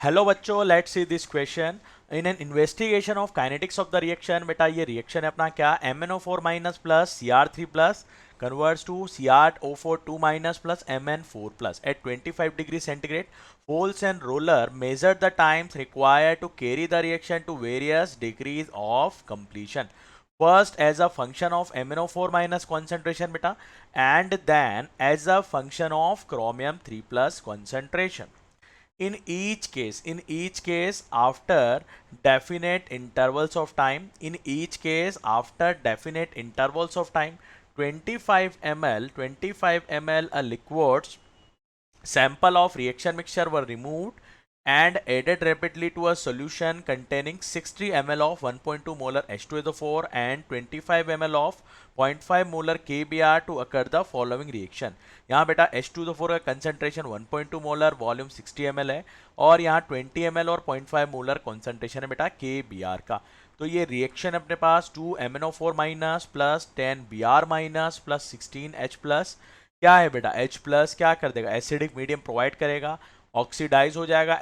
Hello बच्चों, let's see this question. In an investigation of kinetics of the reaction, बेटा ये reaction है अपना क्या, MnO4 minus plus Cr3 plus converts to CrO4 2 minus plus Mn4 plus at 25 degree centigrade. Poles and roller measure the times required to carry the reaction to various degrees of completion. First as a function of MnO4 minus concentration beta, and then as a function of chromium 3 plus concentration. In each case after definite intervals of time, 25 ml a liquid sample of reaction mixture were removed and added rapidly to a solution containing 60 ml of 1.2 molar H2SO4 and 25 ml of 0.5 molar KBr to occur the following reaction. यहाँ बेटा H2SO4 का concentration 1.2 molar, volume 60 ml है, और यहाँ 20 ml और 0.5 molar concentration है बेटा KBr का. तो ये रिएक्शन अपने पास 2 MnO4 minus plus 10 Br minus plus 16 H plus क्या है बेटा, H प्लस क्या कर देगा, एसिडिक मीडियम प्रोवाइड करेगा, ऑक्सीडाइज हो जाएगा,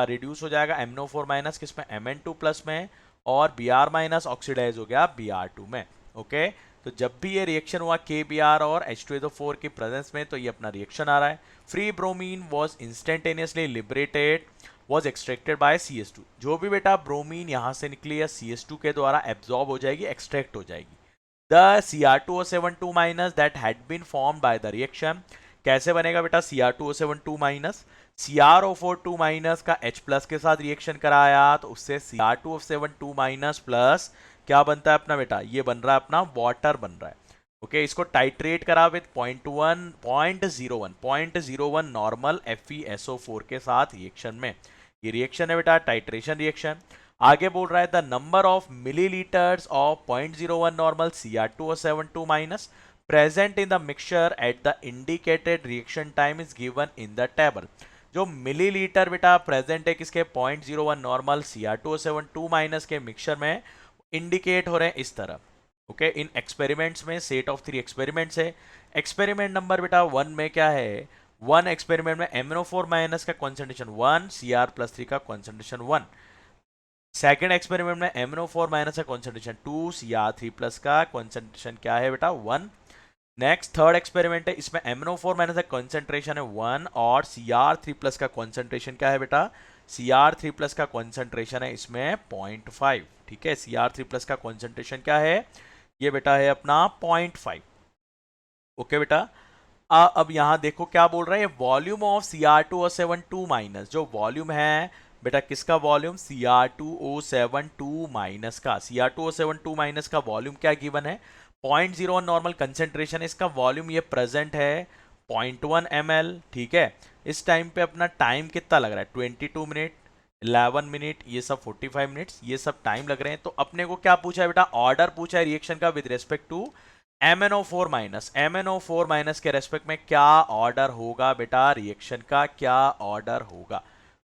रिड्यूस हो जाएगा MnO4 माइनस किसमें, Mn2 प्लस में, और Br माइनस ऑक्सीडाइज हो गया Br2 में. ओके, तो जब भी ये रिएक्शन हुआ KBr और H2SO4 की प्रेजेंस में, तो ये अपना रिएक्शन आ रहा है. Free bromine was instantaneously liberated, was extracted bye CS2. जो भी बेटा ब्रोमीन यहाँ से निकली है CS2 के द्वारा एब्जॉर्ब हो जाएगी, एक्सट्रैक्ट हो जाएगी. The Cr2O72 minus that had been formed by the reaction. कैसे बनेगा बेटा Cr2O72 माइनस, CrO4 2 माइनस का H प्लस के साथ रिएक्शन कराया तो उससे Cr2O72 माइनस प्लस क्या बनता है अपना बेटा, ये बन रहा है अपना वाटर बन रहा है. ओके, इसको टाइट्रेट करा विद 0.01 नॉर्मल FeSO4 के साथ रिएक्शन में. ये रिएक्शन है बेटा टाइट्रेशन रिएक्शन. आगे बोल रहा है the number of millilitres of 0.01 normal Cr2O72 minus present in the mixture at the indicated reaction time is given in the table. जो मिलीलीटर बेटा प्रेजेंट है किसके, 0.01 नॉर्मल Cr2O72 माइनस के मिक्सचर में, इंडिकेट हो रहे हैं इस तरह. ओके, इन एक्सपेरिमेंट्स में सेट ऑफ 3 एक्सपेरिमेंट्स है. एक्सपेरिमेंट नंबर बेटा 1 में क्या है, 1 एक्सपेरिमेंट में MnO4 माइनस का कॉन्सेंट्रेशन 1, Cr+3 का कॉन्सेंट्रेशन 1. सेकेंड एक्सपेरिमेंट में MnO4 माइनस का कॉन्सेंट्रेशन 2, Cr3 प्लस का कॉन्सेंट्रेशन क्या है बेटा 1. नेक्स्ट थर्ड एक्सपेरिमेंट है, इसमें MnO4 माइनस का कॉन्सेंट्रेशन है 1 और Cr3 प्लस का कॉन्सेंट्रेशन क्या है बेटा, Cr3 प्लस का कॉन्सेंट्रेशन है इसमें 0.5. ठीक है, Cr3 प्लस का कॉन्सेंट्रेशन क्या है, ये बेटा है अपना 0.5. ओके बेटा, अब यहां देखो क्या बोल रहा है, वॉल्यूम ऑफ Cr2O72 माइनस, जो वॉल्यूम है बेटा किसका वॉल्यूम, Cr2O72 माइनस का. Cr2O72 माइनस का वॉल्यूम क्या गिवन है, 0.01 नॉर्मल कंसेंट्रेशन, इसका वॉल्यूम ये प्रेजेंट है 0.1 ml. ठीक है, इस टाइम पे अपना टाइम कितना लग रहा है, 22 मिनट, 11 मिनट, ये सब 45 मिनट्स, ये सब टाइम लग रहे हैं. तो अपने को क्या पूछा है बेटा, ऑर्डर पूछा है रिएक्शन का with respect to MnO4 minus. MnO4 minus के रेस्पेक्ट में क्या ऑर्डर होगा बेटा, रिएक्शन का क्या ऑर्डर होगा.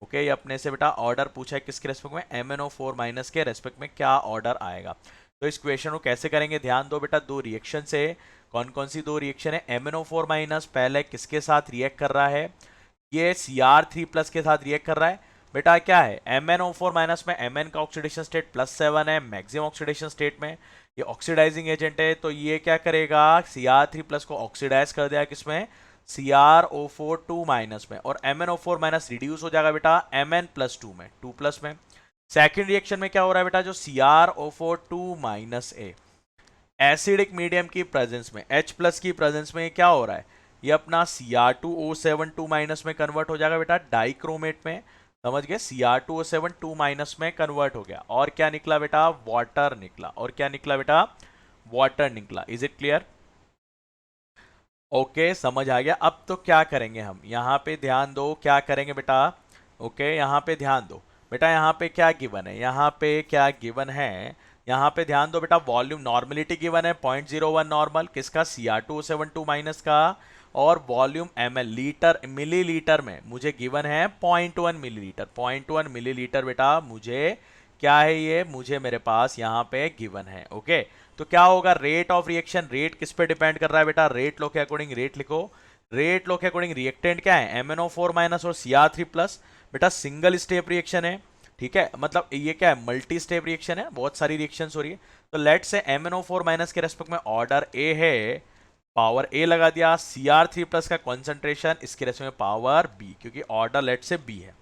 ओके, ये अपने से बेटा ऑर्डर पूछा है किसके रेस्पेक्ट में, MnO4 माइनस के रेस्पेक्ट में क्या ऑर्डर आएगा. तो इस क्वेश्चन को कैसे करेंगे, ध्यान दो बेटा, दो रिएक्शन से, कौन कौन सी दो रिएक्शन है. MnO4 माइनस पहले किसके साथ रिएक्ट कर रहा है, ये Cr3 प्लस के साथ रिएक्ट कर रहा है बेटा. क्या है MnO4 माइनस में, Mn का ऑक्सीडेशन स्टेट +7 है, मैक्सिमम ऑक्सीडेशन स्टेट में, ये ऑक्सीडाइजिंग एजेंट है, तो ये क्या करेगा Cr3 प्लस को ऑक्सीडाइज कर दिया किसमें, CrO4 2 माइनस में, और MnO4 माइनस रिड्यूस हो जाएगा बेटा Mn+2 में, 2 प्लस में. सेकेंड रिएक्शन में क्या हो रहा है बेटा, जो CrO4 2 माइनस ए एसिडिक मीडियम की प्रेजेंस में, H प्लस की प्रेजेंस में क्या हो रहा है, ये अपना Cr2O72 माइनस में कन्वर्ट हो जाएगा बेटा डाइक्रोमेट में. समझ गए, Cr2O72 माइनस में कन्वर्ट हो गया, और क्या निकला बेटा, वाटर निकला. और क्या निकला बेटा, वाटर निकला. Is it clear. ओके, समझ आ गया. अब तो क्या करेंगे हम, यहाँ पे ध्यान दो, क्या करेंगे बेटा. ओके, यहाँ पे ध्यान दो बेटा, यहाँ पे क्या गिवन है, यहाँ पे क्या गिवन है, यहाँ पे ध्यान दो बेटा, वॉल्यूम नॉर्मलिटी गिवन है 0.01 नॉर्मल किसका, Cr2O72 माइनस का, और वॉल्यूम ml लीटर मिलीलीटर में मुझे गिवन है 0.1 मिलीलीटर. 0.1 मिलीलीटर बेटा मुझे क्या है, ये मुझे मेरे पास यहाँ पे गिवन है. ओके, तो क्या होगा, रेट ऑफ रिएक्शन, रेट किस पे डिपेंड कर रहा है बेटा, रेट लो के अकॉर्डिंग रेट लिखो. रेट लो के अकॉर्डिंग रिएक्टेंट क्या है, MnO4 माइनस और Cr3 प्लस. बेटा सिंगल स्टेप रिएक्शन है, ठीक है, मतलब ये क्या है, मल्टी स्टेप रिएक्शन है, बहुत सारी रिएक्शंस हो रही है। तो लेट से MnO4 माइनस के रेस्पेक्ट में ऑर्डर ए है, पावर ए लगा दिया, Cr3 प्लस का कॉन्सेंट्रेशन इसके रेस्पेक्ट में पावर बी, क्योंकि ऑर्डर लेट से बी है।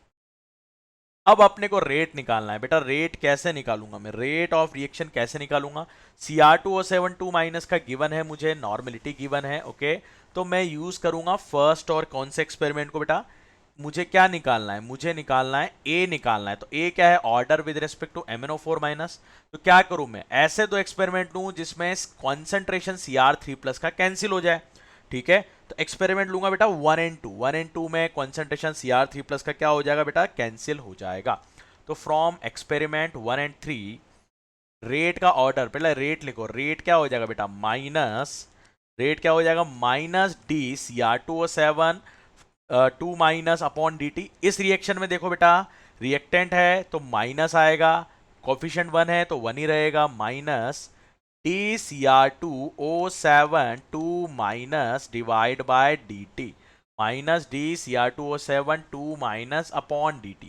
अब अपने को रेट निकालना है बेटा, रेट कैसे निकालूंगा मैं, रेट ऑफ रिएक्शन कैसे निकालूंगा। Cr2O7 माइनस का गिवन है मुझे, नॉर्मेलिटी गिवन है, ओके। तो मैं यूज करूंगा फर्स्ट और कौन से एक्सपेरिमेंट को बेटा, मुझे क्या निकालना है, मुझे निकालना है ए निकालना है। तो ए क्या है, order with respect to MnO4 minus. तो क्या करूं मैं, ऐसे दो एक्सपेरिमेंट लूं जिसमें कॉन्सेंट्रेशन Cr3 प्लस का कैंसिल हो जाए, ठीक है। तो एक्सपेरिमेंट लूंगा बेटा 1 एंड 2, 1 एंड 2 में कॉन्सेंट्रेशन Cr3 प्लस का क्या हो जाएगा बेटा, कैंसिल हो जाएगा। तो फ्रॉम एक्सपेरिमेंट 1 एंड 3 रेट का ऑर्डर, पहले रेट लिखो, रेट क्या हो जाएगा बेटा, माइनस, रेट क्या हो जाएगा, minus D Cr2O7 2 minus upon D T. इस रिएक्शन में देखो बेटा, रिएक्टेंट है तो माइनस आएगा, कोफिशिएंट 1 है तो 1 ही रहेगा, minus DCr2O7 2 minus divide by dt, minus DCr2O7 2 minus upon dt।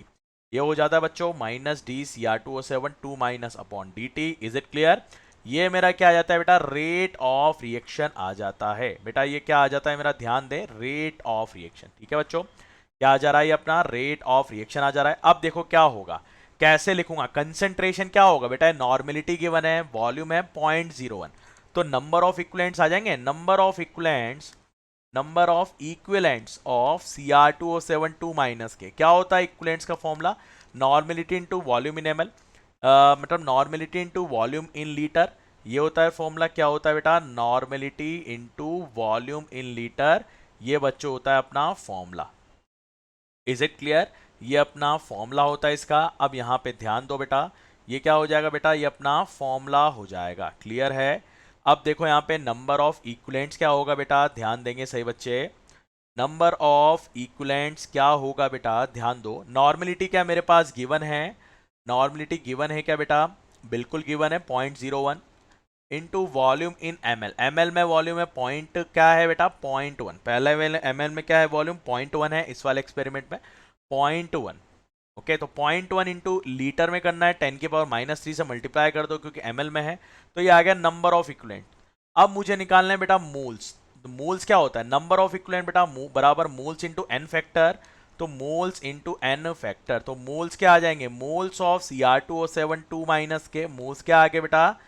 ये हो जाता है बच्चों minus DCr2O7 2 minus upon dt। Is it clear. ये मेरा क्या आ जाता है बेटा, रेट ऑफ रिएक्शन आ जाता है बेटा। ये क्या आ जाता है मेरा, ध्यान दे, रेट ऑफ रिएक्शन, ठीक है बच्चों। क्या आ जा रहा है, ये अपना रेट ऑफ रिएक्शन आ जा रहा है। अब देखो क्या होगा, कैसे लिखूंगा, कंसेंट्रेशन क्या होगा बेटा, नॉर्मेलिटी गिवन है, वॉल्यूम है 0.01, तो नंबर ऑफ इक्विवेलेंट्स आ जाएंगे, number of equivalents, number of equivalents of Cr2O7 2 minus के। क्या होता है इक्विवेलेंट्स का फॉर्मूला, नॉर्मेलिटी इनटू वॉल्यूम इन ml, मतलब normality into volume in litre. ये होता है फॉर्मूला, क्या होता है बेटा, normality into volume in litre. ये बच्चों होता है अपना फॉर्मूला। इज इट क्लियर, ये अपना फॉर्मूला होता है इसका। अब यहाँ पे ध्यान दो बेटा, ये क्या हो जाएगा बेटा, ये अपना फॉर्मूला हो जाएगा, क्लियर है। अब देखो यहाँ पे नंबर ऑफ इक्विवेलेंट्स क्या होगा बेटा, ध्यान देंगे सही बच्चे, नंबर ऑफ इक्विवेलेंट्स क्या होगा बेटा, ध्यान दो। नॉर्मेलिटी क्या मेरे पास गिवन है, नॉर्मेलिटी गिवन है क्या बेटा, बिल्कुल गिवन है 0.01 इंटू वॉल्यूम इन ml, ml में वॉल्यूम है पॉइंट क्या है बेटा, 0.1, पहले वाले ml में क्या है वॉल्यूम 0.1 है, इस वाले एक्सपेरिमेंट में 0.1, ओके। तो 0.1 इंटू लीटर में करना है, 10⁻³ से मल्टीप्लाई कर दो क्योंकि ml में है। तो ये आ गया नंबर ऑफ इक्विवेलेंट। अब मुझे निकालना है बेटा मोल्स। तो मोल्स क्या होता है, नंबर ऑफ इक्विवेलेंट बेटा बराबर मोल्स इंटू n फैक्टर, तो मोल्स इंटू n फैक्टर। तो मोल्स क्या आ जाएंगे, मोल्स ऑफ Cr2O7 2 माइनस के मोल्स क्या आ गए बेटा,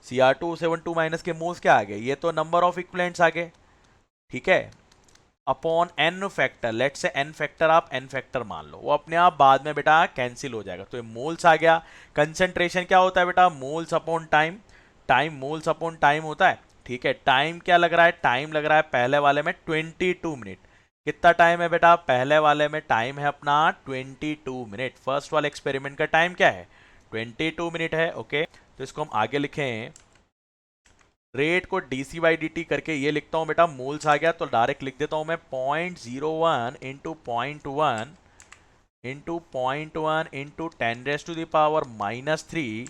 Cr2O7 2 माइनस के मोल्स क्या आ गए, ये तो नंबर ऑफ इक्विवेलेंट्स आ गए, ठीक है, अपॉन n फैक्टर। लेट से n फैक्टर आप n फैक्टर मान लो, वो अपने आप बाद में बेटा कैंसिल हो जाएगा। तो ये मोल्स आ गया। कंसेंट्रेशन क्या होता है बेटा, moles upon time, time moles upon time होता है, ठीक है। टाइम क्या लग रहा है, टाइम लग रहा है पहले वाले में 22 मिनट। कितना टाइम है बेटा, पहले वाले में टाइम है अपना 22 मिनट। फर्स्ट वाले एक्सपेरिमेंट का टाइम क्या है, 22 मिनट है, ओके। तो इसको हम आगे लिखें, रेट को डीसी बाई डी टी करके ये लिखता हूं बेटा, मोल्स आ गया तो डायरेक्ट लिख देता हूं मैं 0.01 into 0.1 into 0.1 into 10⁻³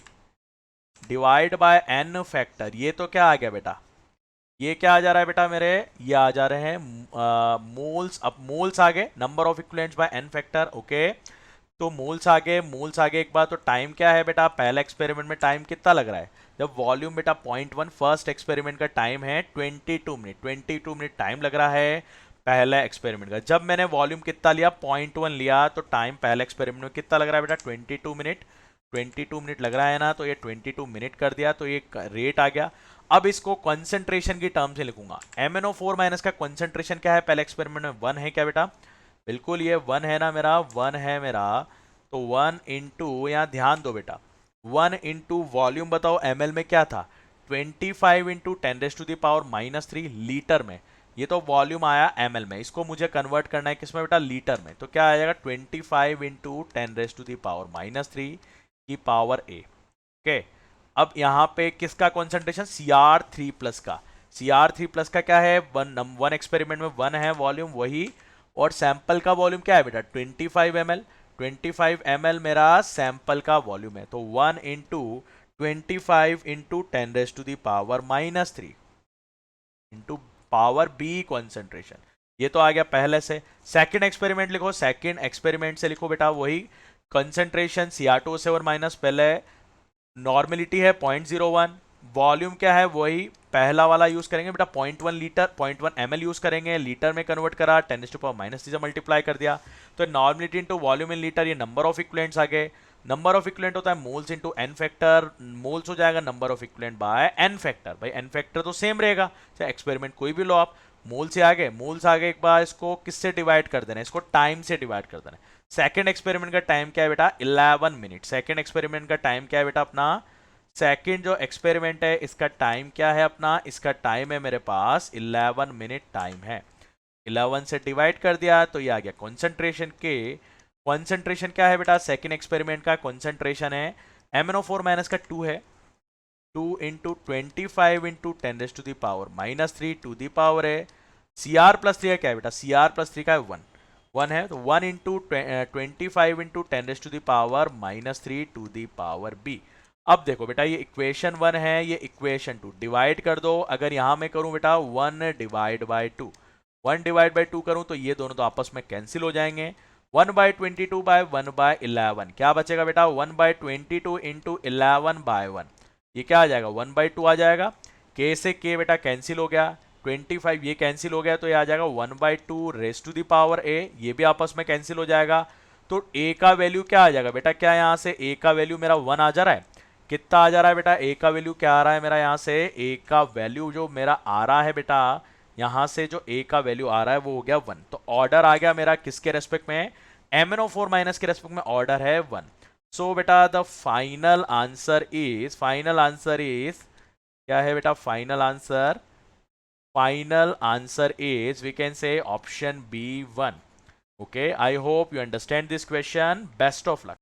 divide by n factor. ये तो क्या आ गया बेटा, ये क्या आ जा रहा है बेटा मेरे, ये आ जा रहे हैं मोल्स। अब मोल्स आ गए, number of equivalents by n factor, okay. तो मोल्स आ गए, मोल्स आ गए एक बार। तो टाइम क्या है बेटा, पहला एक्सपेरिमेंट में टाइम कितना लग रहा है, जब वॉल्यूम बेटा 0.1, फर्स्ट एक्सपेरिमेंट का टाइम है 22 मिनट, 22 मिनट टाइम लग रहा है पहला एक्सपेरिमेंट का। जब मैंने वॉल्यूम कितना लिया, 0.1 लिया, तो टाइम पहले एक्सपेरिमेंट में कितना लग रहा है बेटा, 22 मिनट, 22 मिनट लग रहा है ना। तो ये 22 मिनट कर दिया, तो ये रेट आ गया। अब इसको कंसंट्रेशन की टर्म से लिखूंगा। MnO4 माइनस का कंसंट्रेशन क्या है, पहले एक्सपेरिमेंट में 1 है क्या बेटा, बिल्कुल ये 1 है ना मेरा, 1 है मेरा। तो 1 इंटू, यहाँ ध्यान दो बेटा, 1 इंटू वॉल्यूम बताओ ml में क्या था, 25 इंटू 10⁻³ लीटर में। ये तो वॉल्यूम आया ml में, इसको मुझे कन्वर्ट करना है किसमें बेटा, लीटर में। तो क्या आ जाएगा 25 इंटू 10⁻³ की पावर a, ओके। अब यहाँ पे किसका कॉन्सेंट्रेशन, Cr3 प्लस का, Cr3 प्लस का क्या है, वन एक्सपेरिमेंट में 1 है वॉल्यूम वही, और सैंपल का वॉल्यूम क्या है बेटा 25 ml, 25 ml मेरा सैंपल का वॉल्यूम है। तो 1 into 25 into 10⁻³ into power b concentration. ये तो आ गया पहले से। सेकंड एक्सपेरिमेंट लिखो, सेकंड एक्सपेरिमेंट से लिखो बेटा वही कंसंट्रेशन Cr2O7 माइनस, पहले नॉर्मेलिटी है 0.01, वॉल्यूम क्या है वही पहला वाला यूज करेंगे बेटा 0.1 लीटर 0.1 ml यूज करेंगे, लीटर में कन्वर्ट करा 10⁻³ से मल्टीप्लाई कर दिया, तो normality into volume in litre, ये नंबर ऑफ इक्विवेलेंट्स आ गए। नंबर ऑफ इक्विवेलेंट होता है moles into n factor, moles हो जाएगा number of equivalent by n factor, भाई एन फैक्टर तो सेम रहेगा चाहे एक्सपेरिमेंट कोई भी लो आप। मोल से आगे, मोल से आगे एक बार इसको किससे डिवाइड कर देना है, इसको टाइम से डिवाइड कर देना है। सेकंड एक्सपेरिमेंट का टाइम क्या है बेटा 11 मिनट, सेकंड एक्सपेरिमेंट का टाइम क्या है बेटा अपना, सेकंड जो एक्सपेरिमेंट है इसका टाइम क्या है अपना, इसका टाइम है मेरे पास 11 मिनट टाइम है। 11 से डिवाइड कर दिया तो ये आ गया कॉन्सेंट्रेशन के, कॉन्सेंट्रेशन क्या है बेटा सेकंड एक्सपेरिमेंट का कॉन्सेंट्रेशन है MnO4 माइनस का 2 है, 2 into 25 into 10⁻³ to the power है, Cr+3 का क्या है बेटा, Cr+3 का है 1, 1 है तो 1 into 25 into 10⁻³ to the power b। अब देखो बेटा ये इक्वेशन 1 है, ये इक्वेशन 2 डिवाइड कर दो, अगर यहां मैं करूं बेटा 1 डिवाइड बाय 2, 1 डिवाइड बाय 2 करूं तो ये दोनों तो आपस में कैंसिल हो जाएंगे, 1/22 बाय 1/11 क्या बचेगा बेटा 1/22 इंटू 11/1, ये क्या आ जाएगा 1/2 आ जाएगा, k से k बेटा कैंसिल हो गया, 25 ये कैंसिल हो गया तो ये आ जाएगा 1/2 raise to the power a, ये भी आपस में कैंसिल हो जाएगा, तो a का वैल्यू क्या आ जाएगा बेटा, क्या यहाँ से a का वैल्यू मेरा 1 आ जा रहा है, कितना आ जा रहा है बेटा a का वैल्यू क्या आ रहा है मेरा यहाँ से, a का वैल्यू जो मेरा आ रहा है बेटा यहाँ से जो a का वैल्यू आ रहा है वो हो गया 1, तो ऑर्डर आ गया मेरा किसके रेस्पेक्ट में, MnO4 माइनस के रेस्पेक्ट में ऑर्डर है 1। सो बेटा the final answer is, final answer is क्या है बेटा, final answer is we can say option B1। Okay, I hope you understand this question, best of luck.